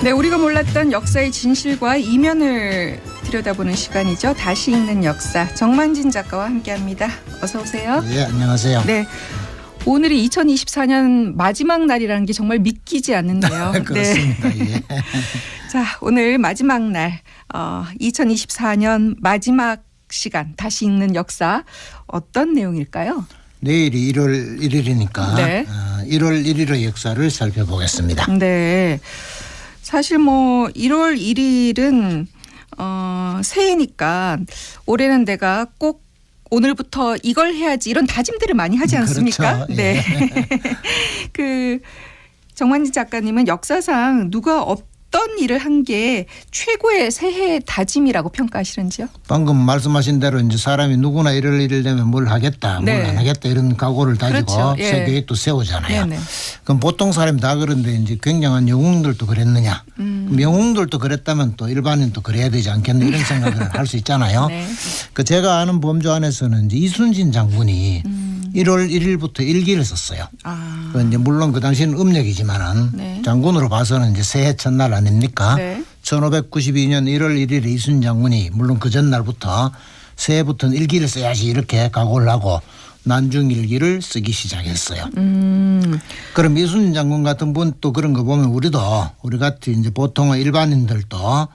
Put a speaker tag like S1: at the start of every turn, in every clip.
S1: 네, 우리가 몰랐던 역사의 진실과 이면을 들여다보는 시간이죠. 다시 읽는 역사. 정만진 작가와 함께합니다. 어서 오세요.
S2: 네, 안녕하세요.
S1: 네, 오늘이 2024년 마지막 날이라는 게 정말 믿기지 않는데요.
S2: 그렇습니다.
S1: 네.
S2: 예.
S1: 자, 오늘 마지막 날 2024년 마지막 시간 다시 읽는 역사 어떤 내용일까요?
S2: 내일이 1월 1일이니까
S1: 네.
S2: 1월 1일의 역사를 살펴보겠습니다.
S1: 네. 사실 뭐 1월 1일은 새해니까 올해는 내가 꼭 오늘부터 이걸 해야지 이런 다짐들을 많이 하지 않습니까?
S2: 그렇죠.
S1: 네. 그 정만진 작가님은 역사상 누가 어떤 일을 한 게 최고의 새해 다짐이라고 평가하시는지요?
S2: 방금 말씀하신 대로 이제 사람이 누구나 1월 1일 되면 뭘 하겠다,
S1: 네.
S2: 뭘 안 하겠다 이런 각오를 다지고
S1: 그렇죠. 예.
S2: 새 계획도 세우잖아요.
S1: 네네.
S2: 그럼 보통 사람이 다 그런데 이제 굉장한 영웅들도 그랬느냐? 그럼 영웅들도 그랬다면 또 일반인도 그래야 되지 않겠나 이런 생각을 할 수 있잖아요.
S1: 네.
S2: 그 제가 아는 범주 안에서는 이제 이순신 장군이 1월 1일부터 일기를 썼어요.
S1: 아.
S2: 그 이제 물론 그 당시는 음력이지만은
S1: 네.
S2: 장군으로 봐서는 이제 새해 첫날 아닙니까?
S1: 네.
S2: 1592년 1월 1일에 이순신 장군이 물론 그 전날부터 새해부터는 일기를 써야지 이렇게 각오를 하고 난중일기를 쓰기 시작했어요. 그럼 이순신 장군 같은 분 또 그런 거 보면 우리 같이 이제 보통의 일반인들도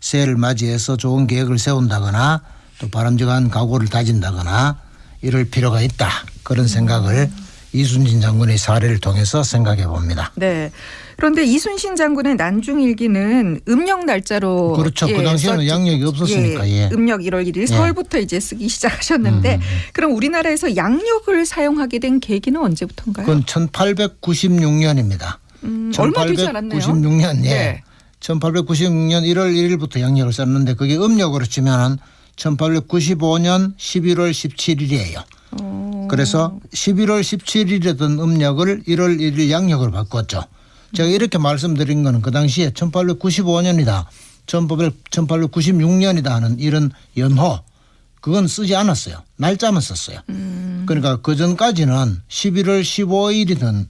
S2: 새해를 맞이해서 좋은 계획을 세운다거나 또 바람직한 각오를 다진다거나 이럴 필요가 있다. 그런 생각을 이순신 장군의 사례를 통해서 생각해 봅니다.
S1: 네. 그런데 이순신 장군의 난중일기는 음력 날짜로
S2: 그렇죠. 그 당시에는
S1: 썼죠.
S2: 양력이 없었으니까. 예.
S1: 음력 1월 1일 서울부터 이제 쓰기 시작하셨는데 그럼 우리나라에서 양력을 사용하게 된 계기는 언제부터인가요?
S2: 그건 1896년입니다.
S1: 얼마 되지 않았네요.
S2: 1896년. 예.
S1: 네.
S2: 1896년 1월 1일부터 양력을 썼는데 그게 음력으로 치면은 1895년 11월 17일이에요. 그래서 11월 17일이던 음력을 1월 1일 양력으로 바꿨죠. 제가 이렇게 말씀드린 거는 그 당시에 1895년이다, 1896년이다 하는 이런 연호 그건 쓰지 않았어요. 날짜만 썼어요. 그러니까 그 전까지는 11월 15일이든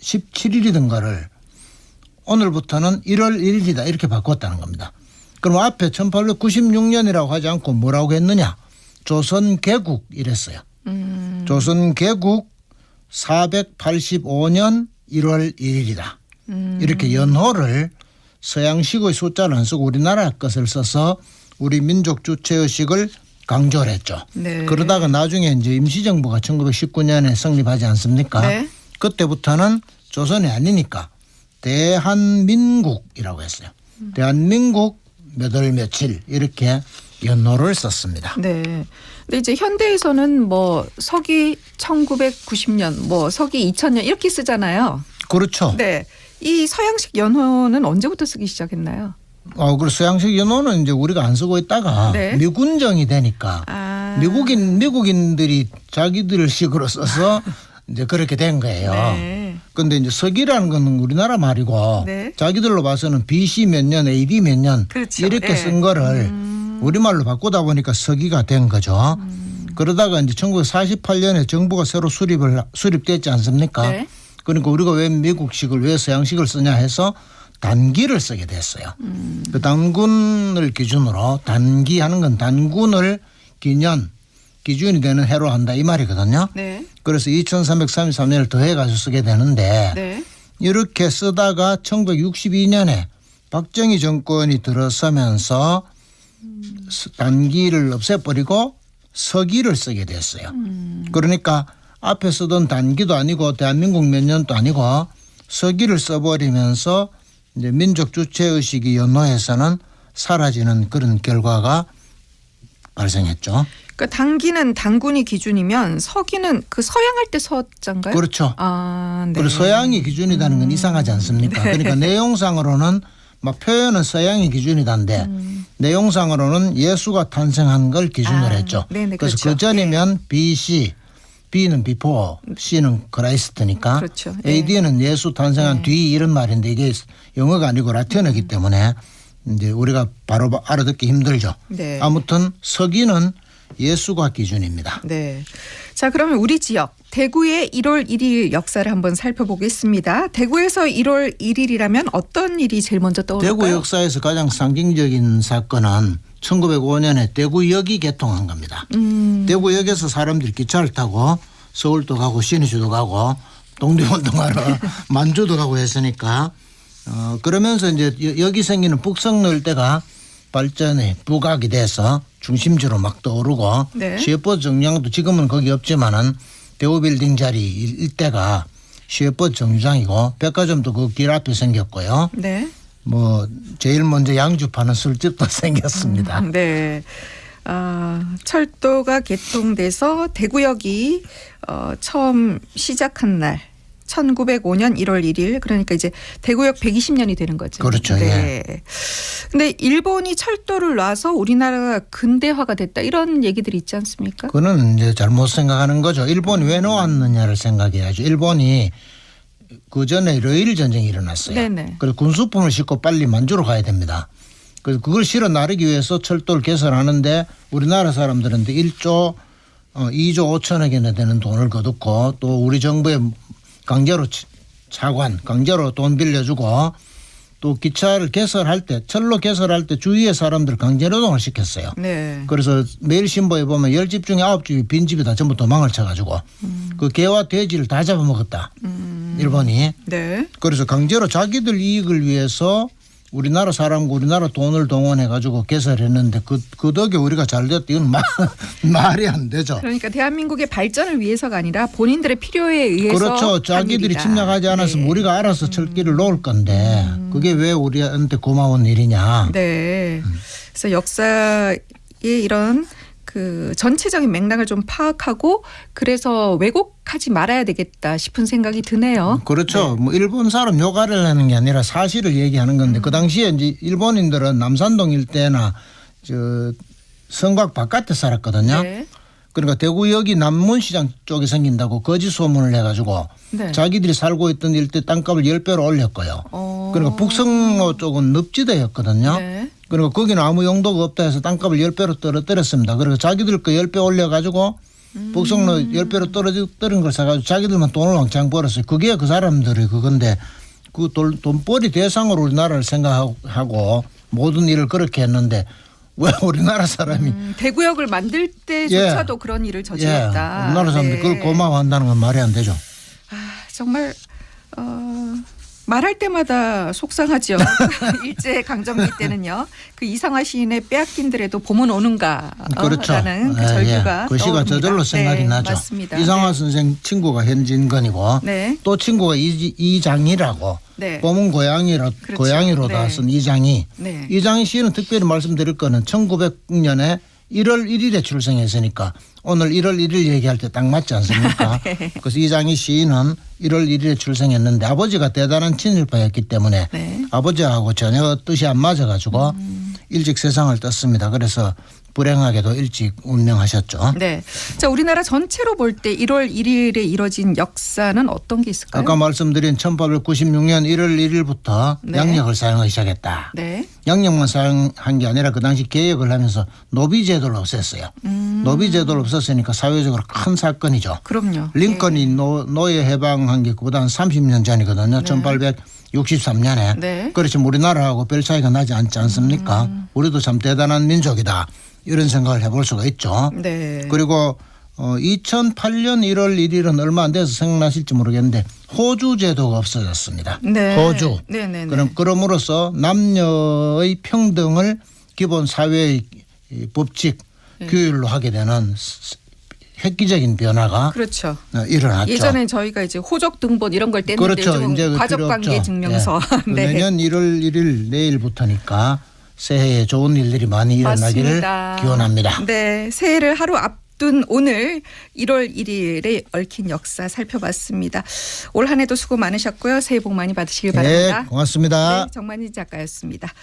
S2: 17일이든가를 오늘부터는 1월 1일이다 이렇게 바꿨다는 겁니다. 그럼 앞에 1896년이라고 하지 않고 뭐라고 했느냐? 조선 개국 이랬어요. 조선 개국 485년 1월 1일이다. 이렇게 연호를 서양식의 숫자를 안 쓰고 우리나라 것을 써서 우리 민족 주체의식을 강조를 했죠.
S1: 네.
S2: 그러다가 나중에 이제 임시정부가 1919년에 성립하지 않습니까?
S1: 네.
S2: 그때부터는 조선이 아니니까 대한민국이라고 했어요. 대한민국 몇 월 며칠 이렇게 연호를 썼습니다.
S1: 네. 근데 이제 현대에서는 뭐 서기 1990년, 뭐 서기 2000년 이렇게 쓰잖아요.
S2: 그렇죠.
S1: 네. 이 서양식 연호는 언제부터 쓰기 시작했나요?
S2: 그리고 서양식 연호는 이제 우리가 안 쓰고 있다가
S1: 네.
S2: 미군정이 되니까 미국인들이 자기들 식으로 써서 이제 그렇게 된 거예요.
S1: 네.
S2: 그런데 이제 서기라는 건 우리나라 말이고
S1: 네.
S2: 자기들로 봐서는 BC 몇 년, AD 몇 년
S1: 그렇죠.
S2: 이렇게
S1: 네.
S2: 쓴 거를 우리말로 바꾸다 보니까 서기가 된 거죠. 그러다가 이제 1948년에 정부가 새로 수립됐지 않습니까?
S1: 네.
S2: 그러니까 우리가 왜 미국식을 왜 서양식을 쓰냐 해서 단기를 쓰게 됐어요. 그 단군을 기준으로 단기하는 건 단군을 기준이 되는 해로 한다 이 말이거든요.
S1: 네.
S2: 그래서 2333년을 더해가지고 쓰게 되는데
S1: 네.
S2: 이렇게 쓰다가 1962년에 박정희 정권이 들어서면서 단기를 없애버리고 서기를 쓰게 됐어요. 그러니까 앞에 쓰던 단기도 아니고 대한민국 몇 년도 아니고 서기를 써버리면서 이제 민족 주체의식이 연호에서는 사라지는 그런 결과가 발생했죠.
S1: 그러니까 단기는 단군이 기준이면 서기는 그 서양할 때 서자인가요?
S2: 그렇죠.
S1: 아, 네.
S2: 그리고 서양이 기준이라는 건 이상하지 않습니까?
S1: 네.
S2: 그러니까 내용상으로는 막 표현은 서양이 기준이던데 내용상으로는 예수가 탄생한 걸 기준으로 했죠.
S1: 네네,
S2: 그래서
S1: 그렇죠.
S2: 그 전이면 BC, B는 before, C는 크라이스트니까
S1: 그렇죠.
S2: AD는 예수 탄생한 뒤 이런 말인데 이게 영어가 아니고 라틴어이기 때문에 이제 우리가 바로 알아듣기 힘들죠.
S1: 네.
S2: 아무튼 서기는 예수가 기준입니다.
S1: 네. 자, 그러면 우리 지역 대구의 1월 1일 역사를 한번 살펴보겠습니다. 대구에서 1월 1일이라면 어떤 일이 제일 먼저 떠오를까요?
S2: 대구 역사에서 가장 상징적인 사건은 1905년에 대구역이 개통한 겁니다. 대구역에서 사람들이 기차를 타고 서울도 가고 신의주도 가고 독립운동하러 만주도 가고 했으니까 그러면서 이제 여기 생기는 북성로 일대가 발전이 부각이 돼서 중심지로 막 떠오르고
S1: 네.
S2: 시외버스 정류장도 지금은 거기 없지만은 대우빌딩 자리 일대가 시외버스 정류장이고 백화점도 그 길 앞에 생겼고요.
S1: 네.
S2: 뭐 제일 먼저 양주 파는 술집도 생겼습니다.
S1: 네. 철도가 개통돼서 대구역이 처음 시작한 날 1905년 1월 1일 그러니까 이제 대구역 120년이 되는 거죠.
S2: 그렇죠.
S1: 네. 근데 일본이 철도를 놔서 우리나라가 근대화가 됐다 이런 얘기들이 있지 않습니까?
S2: 그거는 이제 잘못 생각하는 거죠. 일본이 왜 놓았느냐를 생각해야죠. 일본이 그 전에 러일 전쟁이 일어났어요.
S1: 네네.
S2: 그래서 군수품을 싣고 빨리 만주로 가야 됩니다. 그래서 그걸 실어 나르기 위해서 철도를 개설하는데 우리나라 사람들한테 1조 2조 5천억이나 되는 돈을 거뒀고 또 우리 정부의 강제로 강제로 돈 빌려주고 또 기차를 개설할 때 철로 개설할 때 주위의 사람들 강제노동을 시켰어요.
S1: 네.
S2: 그래서 매일 신보에 보면 10집 중에 9집이 빈집이 다 전부 도망을 쳐가지고 그 개와 돼지를 다 잡아먹었다. 일본이.
S1: 네.
S2: 그래서 강제로 자기들 이익을 위해서 우리나라 사람과 우리나라 돈을 동원해가지고 개설했는데 그 덕에 우리가 잘 됐다. 이건 말이 안 되죠.
S1: 그러니까 대한민국의 발전을 위해서가 아니라 본인들의 필요에 의해서
S2: 그렇죠. 자기들이 침략하지 않았으면 우리가 알아서 철길을 놓을 건데 그게 왜 우리한테 고마운 일이냐.
S1: 네. 그래서 역사의 이런 그 전체적인 맥락을 좀 파악하고 그래서 왜곡하지 말아야 되겠다 싶은 생각이 드네요.
S2: 그렇죠.
S1: 네.
S2: 뭐 일본 사람 욕을 하는 게 아니라 사실을 얘기하는 건데 그 당시에 이제 일본인들은 남산동 일대나 저 성곽 바깥에 살았거든요.
S1: 네.
S2: 그러니까 대구역이 남문시장 쪽에 생긴다고 거짓 소문을 해가지고
S1: 네.
S2: 자기들이 살고 있던 일대 땅값을 10배로 올렸고요. 그러니까 북성로 쪽은 늪지대였거든요.
S1: 네.
S2: 그러니까 거기는 아무 용도가 없다 해서 땅값을 10배로 떨어뜨렸습니다. 그리고 자기들 거 10배 올려가지고 북성로 10배로 떨어진 걸 사가지고 자기들만 돈을 왕창 벌었어요. 그게 그 사람들이 그건데 그 돈벌이 대상으로 우리나라를 생각하고 모든 일을 그렇게 했는데 왜 우리나라 사람이
S1: 대구역을 만들 때조차도 그런 일을 저질렀다.
S2: 우리나라 사람들이 그걸 고마워한다는 건 말이 안 되죠.
S1: 정말 말할 때마다 속상하죠. 일제 강점기 때는요. 그 이상화 시인의 빼앗긴들에도 봄은 오는가.
S2: 그렇죠.
S1: 라는 그 절규가
S2: 그 시가 저절로 생각이 나죠.
S1: 맞습니다.
S2: 이상화 선생 친구가 현진건이고
S1: 네.
S2: 또 친구가 이장이라고
S1: 네.
S2: 봄은 고양이로
S1: 그렇죠.
S2: 고양이로다
S1: 네.
S2: 쓴 이장이.
S1: 네.
S2: 이장희 씨는 특별히 말씀드릴 거는 1900년에 1월 1일에 출생했으니까 오늘 1월 1일 얘기할 때 딱 맞지 않습니까?
S1: 네.
S2: 그래서 이장희 씨는 1월 1일에 출생했는데 아버지가 대단한 친일파였기 때문에
S1: 네.
S2: 아버지하고 전혀 뜻이 안 맞아가지고 일찍 세상을 떴습니다. 그래서 불행하게도 일찍 운명하셨죠.
S1: 네. 자, 우리나라 전체로 볼 때 1월 1일에 이뤄진 역사는 어떤 게 있을까요?
S2: 아까 말씀드린 1896년 1월 1일부터
S1: 네.
S2: 양력을 사용하기 시작했다.
S1: 네.
S2: 양력만 사용한 게 아니라 그 당시 개혁을 하면서 노비제도를 없앴어요. 노비제도를 없었으니까 사회적으로 큰 사건이죠.
S1: 그럼요.
S2: 링컨이 노예 해방한 게 그보다 한 30년 전이거든요. 1863년에.
S1: 네.
S2: 그렇지만 우리나라하고 별 차이가 나지 않지 않습니까? 우리도 참 대단한 민족이다. 이런 생각을 해볼 수가 있죠.
S1: 네.
S2: 그리고 2008년 1월 1일은 얼마 안 돼서 생각나실지 모르겠는데 호주 제도가 없어졌습니다.
S1: 네.
S2: 호주.
S1: 네네네.
S2: 그럼으로써 남녀의 평등을 기본 사회의 법칙 규율로 하게 되는 획기적인 변화가
S1: 그렇죠.
S2: 일어났죠.
S1: 예전에 저희가 이제 호적 등본 이런 걸 뗐는데
S2: 그렇죠.
S1: 요즘은
S2: 이제
S1: 과적관계 증명서.
S2: 예.
S1: 네.
S2: 내년 1월 1일 내일부터니까 새해에 좋은 일들이 많이 일어나기를
S1: 맞습니다.
S2: 기원합니다.
S1: 네, 새해를 하루 앞둔 오늘 1월 1일에 얽힌 역사 살펴봤습니다. 올 한 해도 수고 많으셨고요. 새해 복 많이 받으시길 바랍니다.
S2: 네, 고맙습니다.
S1: 네, 정만희 작가였습니다.